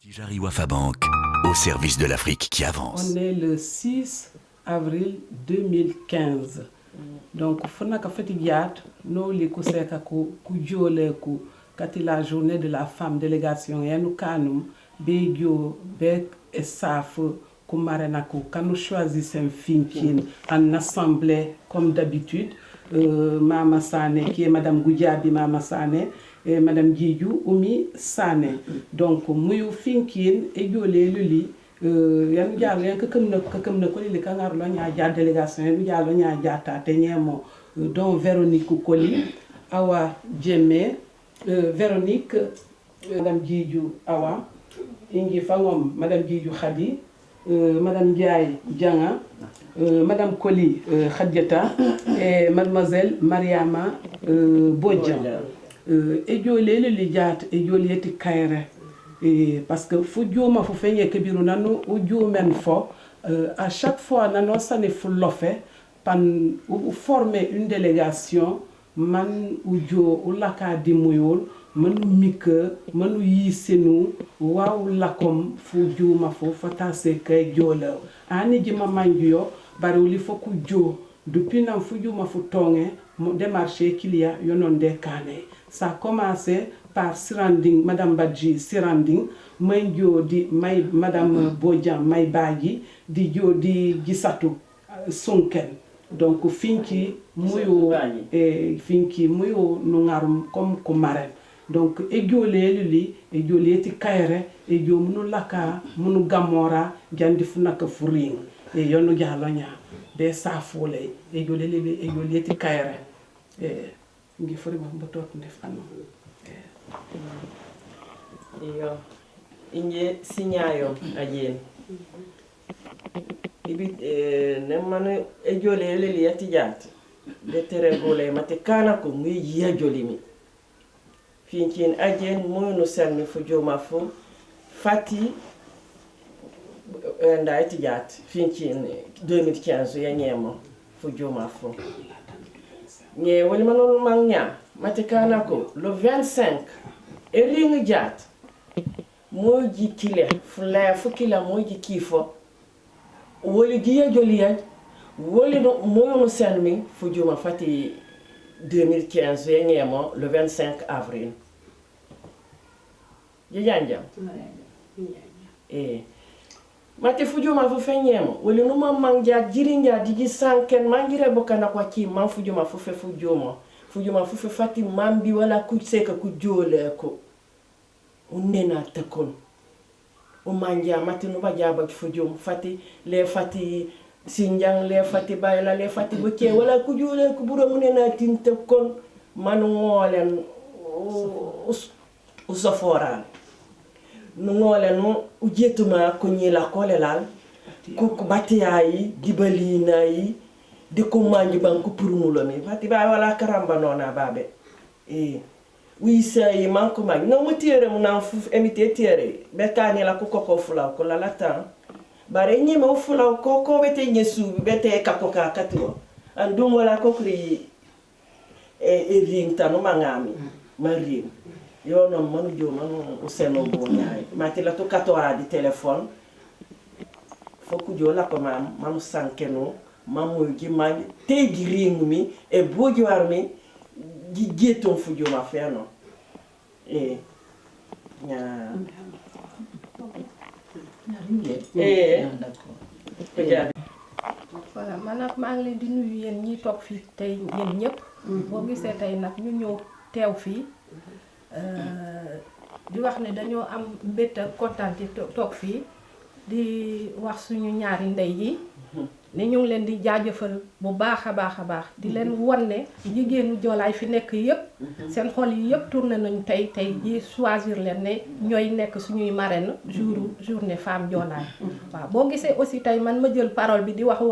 Tijari Wafa Bank, au service de l'Afrique qui avance. On est le 6 avril 2015. Donc, Fonaka Fatigiat, nous les Koseka Kujole Kati la journée de la femme, délégation, et nous kanum, Begyo, Bek et Saf, Kumarenaku, quand nous choisissons Finkin en assemblée comme d'habitude, Mama Sane, qui est Madame Goudjabi Mama Sane, et Madame Djidjou, Oumi Sane. Donc, Mouyou Finkin, et Yolé Luli, yan jaar len ko li li kangar lo nya jaar délégation yan jaar lo nya jaata te ñemo don Véronique Koli Awa Djemé Véronique Madame Djidjou Awa ingi fangom Madame Djidjou Khadi Madame Ndiaye Dianga Madame Koli Khadjata et Mademoiselle Mariama Bodjan et jolé li jaat et jolé ti kayre. Parce que Fudjouma faut faire que biru nano men fo à chaque fois nano sane fullofe pan ou former une délégation man ujo ou laka di muyol manu mike manu yisenu waw lakom Fudjouma fo fata se kay jola ani jima manjuyo bari li fo ku jo depuis nan Fudjouma fo tonge démarché qu'il y a yononde kane ça a commencé par Siranding, Madame Badji Siranding, Maïdio di Madame Bodjan Maïbagi, di Jo di Gisatu Sonken. Donc Finki Muyo Nungarum comme Komaren. Donc Egiolé Luli, Egiolé ti Kaire, Egio Munu Laka, Munu Gamora, Jandi Funaka Furing, et Yono Jalonya, des Safole, Egiolé ti Kaire. Ngi fori ba mbotot ndefano. Iyo inje sinyayo ajen ibi ne manu e jole leli yatijat de tere gole mate kana ko ngi yiya jolimi finkin ajen moyno salmi fu joma fu fati nda yatijat finkin 2015 ya nyemo fu joma fu nye wali manol mangnya mate kana ko le 25 eringa jat moji kile fula fukila moji kifo woli giya joliya woli no moyo sanmi fujuma fati 2015 yenyemo le 25 avril yanja mate fujuma fu fenyemo woli no mangja jirinja digi sanken mangire bokana kwa ki man fujuma fu fe fujuma fu fe fati mambi wala ku seka ku jole ko unena takon o manja matinu bajaba fujum fati le fati sinjang le fati bayla le fati boke wala ku jole ku buro unena tin takon manu ngolen usoforan ngolen ujetuma ko nyila kolelal ku batiyayi dibalina yi de ko manji banku purumulo mi fati ba wala karamba nona babe oui c'est manque mag non mo tiere mo na emite tiere betani la ko fula ko la lata bare ni mo fula ko bete nyesu bete kakoka katio andum wala ko kri ring tanu mangami mari yo non manu jo manu useno bonya mati la to katoa di téléphone foku jo la ko manu sankeno mamu gi mag te ring mi e bojo armi di geton fujo ma ferno voilà man nag maa ngi leen di nuyu yéen ñi toog fii tey yéen ñëpp boo gisee tey nag ñu ñëw teew fii di wax ne dañoo am mbégte ak kontaan ci toog fii di wax suñu ñaari ndey yi ne ñu ngi leen di jaajëfal bu baax a baax di leen wan ne jigéenu Joolaay fi nekk yëpp seen xol yi yëpp tourné nañu tey ji choisir leen ne ñooy nekk suñuy marraine journée femme Joolaay waaw boo gisee aussi tey man ma jël parole bi di waxu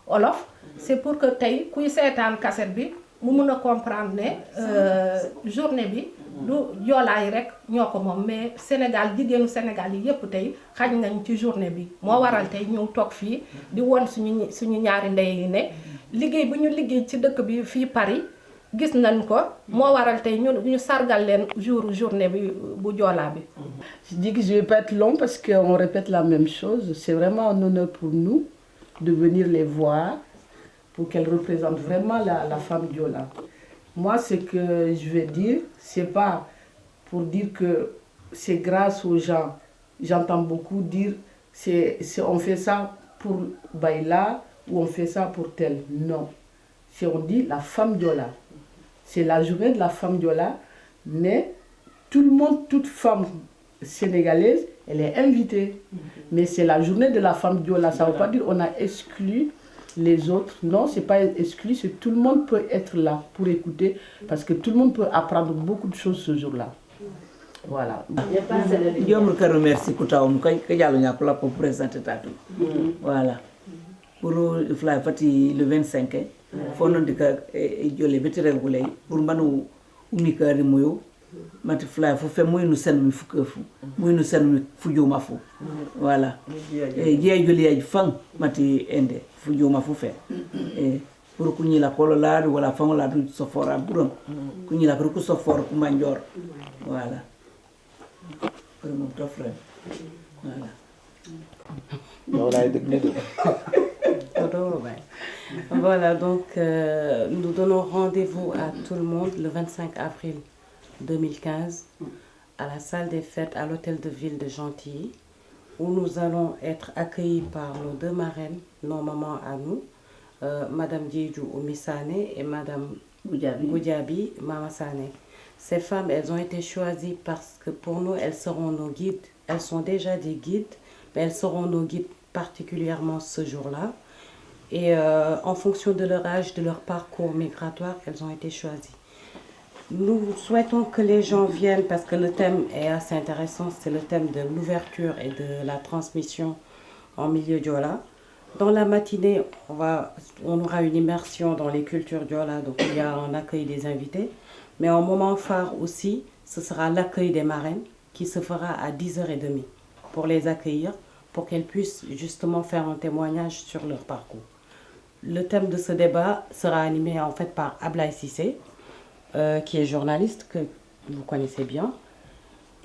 olof c'est pour que tey kuy seetaan cassette bi mu mun a comprendre ne journée bi du Joolaay rek ñoo ko moom mais Sénégal jigéenu Sénégal yi yëpp tey xaj nañ ci journée bi moo waral tey ñëw toog fii di won suñu ñaari ndey yi ne liggéey bu ñu liggéey ci dëkk bi fii Paris gis nañ ko moo waral tey ñu sargal leen journée bi bu Joola bi. Je dis que je vais pas être long parce qu'on répète la même chose. C'est vraiment un honneur pour nous de venir les voir pour qu'elles représentent vraiment la femme Diola. Moi, ce que je vais dire, c'est pas pour dire que c'est grâce aux gens. J'entends beaucoup dire on fait ça pour Baïla ou on fait ça pour tel. Non. Si on dit la femme Diola, c'est la journée de la femme Diola, mais tout le monde, toute femme sénégalaise, elle est invitée. Mais c'est la journée de la femme Diola. Ça ne veut pas dire qu'on a exclu les autres. Non, c'est pas exclu, c'est tout le monde peut être là pour écouter parce que tout le monde peut apprendre beaucoup de choses ce jour-là. Voilà. Je me remercie pour pour présenter Tatou. Voilà. Pour le 25, il faut que je me pour manu umikari moyo mati fly fu fe moy nu sen mi fu kefu moy nu sen mi fu joma fu voilà e je joli ay fan mati ende fu joma fu fe e pour ku ñila ko la wala fan la du so fora buron ku ñila ko so for ku manjor voilà pour mon top frère voilà. Voilà, donc nous donnons rendez-vous à tout le monde le 25 avril 2015 à la salle des fêtes à l'hôtel de ville de Gentilly où nous allons être accueillis par nos deux marraines, nos mamans à nous, Madame Diédhiou Oumy Sané et Madame Goudiaby Mama Sané. Ces femmes, elles ont été choisies parce que pour nous, elles seront nos guides. Elles sont déjà des guides, mais elles seront nos guides particulièrement ce jour-là. Et en fonction de leur âge, de leur parcours migratoire, elles ont été choisies. Nous souhaitons que les gens viennent parce que le thème est assez intéressant. C'est le thème de l'ouverture et de la transmission en milieu Diola. Dans la matinée, on aura une immersion dans les cultures Diola, donc il y a un accueil des invités. Mais en moment phare aussi, ce sera l'accueil des marraines qui se fera à 10h30 pour les accueillir, pour qu'elles puissent justement faire un témoignage sur leur parcours. Le thème de ce débat sera animé en fait par Ablaye Cissé, qui est journaliste, que vous connaissez bien.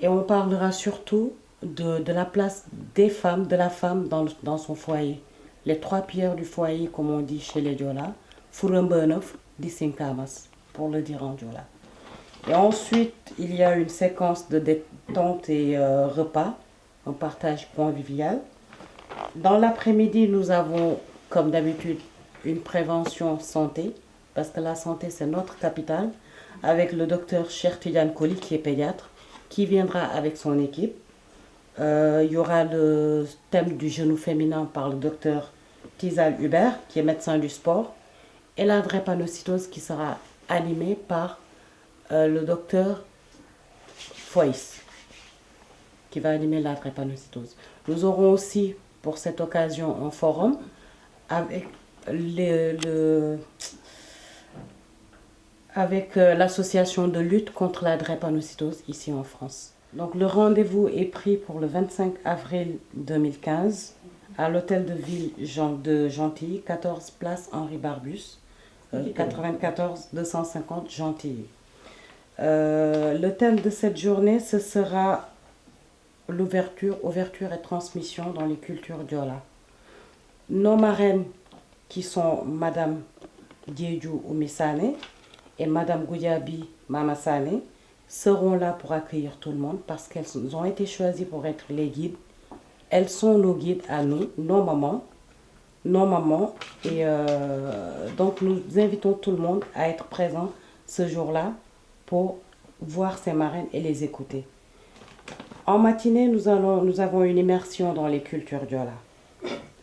Et on parlera surtout de la place des femmes, de la femme dans son foyer. Les trois pierres du foyer, comme on dit chez les Diola, Furumbenef, Disinkamas, pour le dire en Diola. Et ensuite, il y a une séquence de détente et repas, un partage convivial. Dans l'après-midi, nous avons, comme d'habitude, une prévention santé, parce que la santé, c'est notre capitale, avec le docteur Cheikh Tidiane Koli, qui est pédiatre, qui viendra avec son équipe. Il y aura le thème du genou féminin par le docteur Tizal Hubert, qui est médecin du sport, et la drépanocytose qui sera animée par le docteur Foïs, qui va animer la drépanocytose. Nous aurons aussi, pour cette occasion, un forum avec l'association de lutte contre la drépanocytose ici en France. Donc le rendez-vous est pris pour le 25 avril 2015 à l'hôtel de ville de Gentilly, 14 place Henri Barbus, 94 250 Gentilly. Le thème de cette journée, ce sera ouverture et transmission dans les cultures Diola. Nos marraines, qui sont Madame Diédhiou Oumy Sané et Madame Goudiaby Mama Sané, seront là pour accueillir tout le monde parce qu'elles ont été choisies pour être les guides. Elles sont nos guides à nous, nos mamans. Et donc nous invitons tout le monde à être présent ce jour-là pour voir ces marraines et les écouter. En matinée, nous avons une immersion dans les cultures Diola.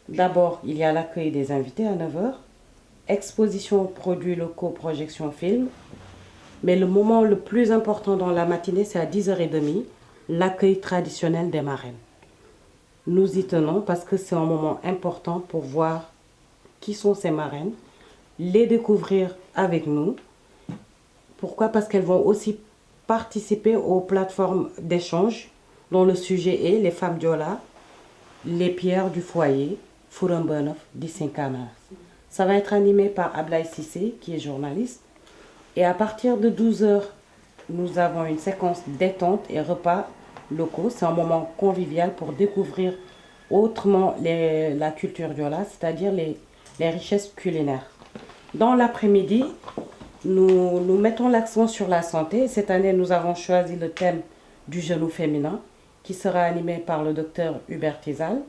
D'abord, il y a l'accueil des invités à 9h, exposition produits locaux, projection film. Mais le moment le plus important dans la matinée, c'est à 10h30, l'accueil traditionnel des marraines. Nous y tenons parce que c'est un moment important pour voir qui sont ces marraines, les découvrir avec nous. Pourquoi? Parce qu'elles vont aussi participer aux plateformes d'échange dont le sujet est les femmes Diola, les pierres du foyer, Furumbenef, Disinkamas. Ça va être animé par Ablaye Cissé, qui est journaliste. Et à partir de 12h, nous avons une séquence détente et repas locaux. C'est un moment convivial pour découvrir autrement la culture diola, c'est-à-dire les richesses culinaires. Dans l'après-midi, nous mettons l'accent sur la santé. Cette année, nous avons choisi le thème du genou féminin, qui sera animé par le docteur Hubert Tizal,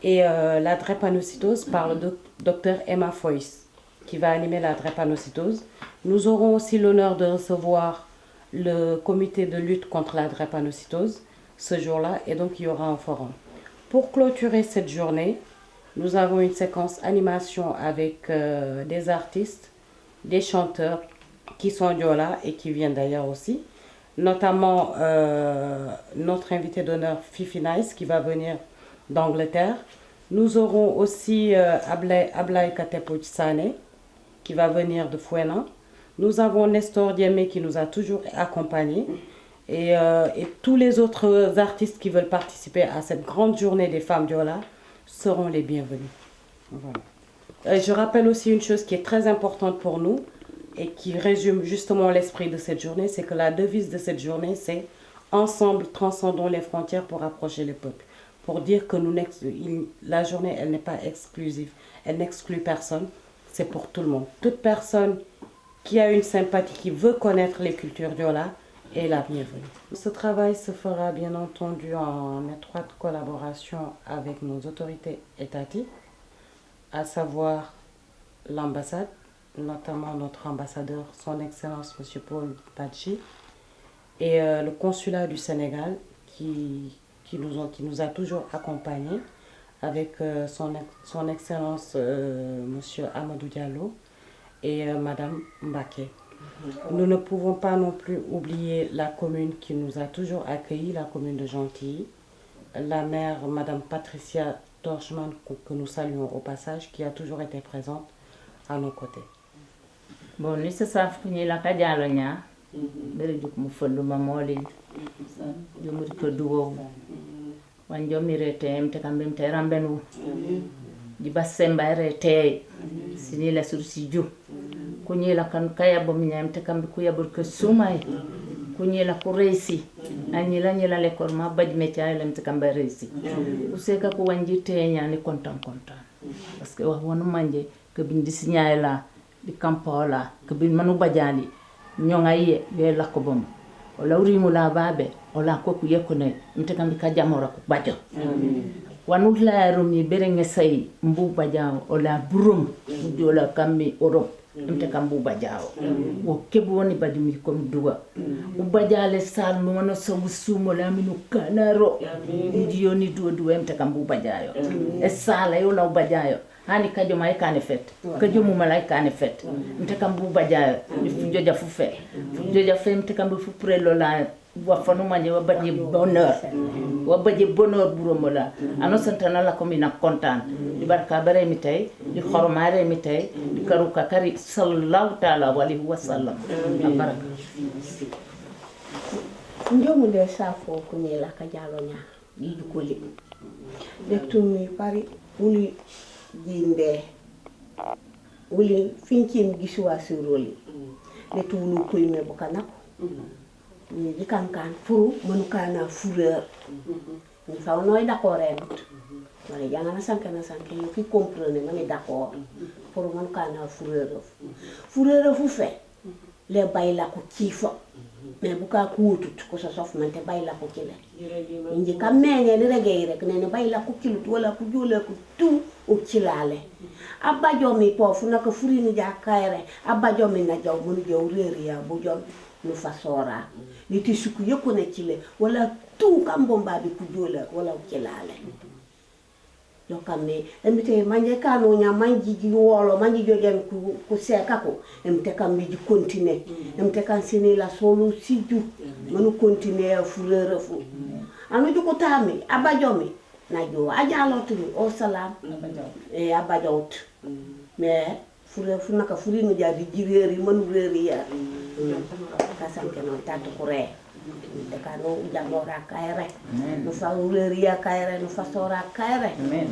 et la drépanocytose par le docteur Emma Foyce, qui va animer la drépanocytose. Nous aurons aussi l'honneur de recevoir le comité de lutte contre la drépanocytose ce jour-là, et donc il y aura un forum. Pour clôturer cette journée, nous avons une séquence animation avec des artistes, des chanteurs qui sont diola et qui viennent d'ailleurs aussi, notamment notre invité d'honneur Fifi Nice qui va venir d'Angleterre. Nous aurons aussi Ablaye Katepouch Sané qui va venir de Fouena. Nous avons Nestor Diémé qui nous a toujours accompagnés et tous les autres artistes qui veulent participer à cette grande journée des femmes diola seront les bienvenus. Voilà. Je rappelle aussi une chose qui est très importante pour nous et qui résume justement l'esprit de cette journée, c'est que la devise de cette journée, c'est « Ensemble, transcendons les frontières pour rapprocher les peuples ». Pour dire que la journée, elle n'est pas exclusive, elle n'exclut personne, c'est pour tout le monde. Toute personne qui a une sympathie, qui veut connaître les cultures diola, est la bienvenue. Ce travail se fera bien entendu en étroite collaboration avec nos autorités étatiques, à savoir l'ambassade, notamment notre ambassadeur, son Excellence M. Paul Badji, et le consulat du Sénégal qui nous a toujours accompagnés avec son Excellence M. Amadou Diallo et Mme Mbaké. Nous ne pouvons pas non plus oublier la commune qui nous a toujours accueillis, la commune de Gentilly, la maire Mme Patricia Torchman, que nous saluons au passage, qui a toujours été présente à nos côtés. Bon, ni se saf ni la ka jalo nya bere juk mu folu ma moli jomuri ko duwo wan jomire tem te kambem te rambenu di basemba rete sini la sursi ju kunyi la kan kaya bo minyam te kambi ku yabur ko sumay kunyi la ko reisi anyi la lekor ma baj me tay lam te kambe reisi useka ko wanji te nya ni kontan parce que wax wonu manje ko bindi signay la di kampola ko bin manu bajali nyonga ye be la ko bom o lawri mu la babe o la ko ku yekone mte kambi ka jamora ko bajo wanu la rumi berenge say mbu bajao o la burum do la kammi Europe mte kambu bajao o kebu woni badimi ko duwa u bajale sal mo wono so sumo la minu kanaro ndiyo ni do mte kambu bajayo e sala yo la bajayo hani kajo mai kane fet kajo mu malai kane fet mte kambu bajayo joja fu fe mte kambu fu prelo la wa fanu manje wa baje bonheur buromola ano santana la ko mina kontaan di barka bare mi tay di xormaare mi tay di karuka kari sallallahu taala alaihi wasallam baraka njomu de safo ko ni la ka jalo nya di jukoli de tumi pari wuli jinde wuli finkim giswa suroli de tulu koy me bokanako ni di kankan furu manukana fureur ni fa noy d'accord remut wala janga na sanke yo fi comprendre mani d'accord furu manukana fureur fu fe le bayla ko kifo mais buka kuutut ko so sof man te bayla ko kile inji kamenge ni regay rek ne bayla ko kilut wala ko jole ko tu o kilale abba jomi pofu naka furi ni jakayre abba jomi na jaw mun jaw reeriya bu jom nu fasora ni ti suku yoko ne kile wala tu kambomba bi ku jole wala kilale yo kamne emite manje kanu nya manji ji wolo manji jogen ku seka ko emite kambi ji continue emite kan sini la solo siju manu continue furere fu anu ju ko tami abajomi na jo ajalotu o salam e abajot mais fure fu naka furi no jadi jireri manu reri ya ka sanke no tatu kure de kanu jangora kaire no fa reri ya kaire no fa sora kaire amen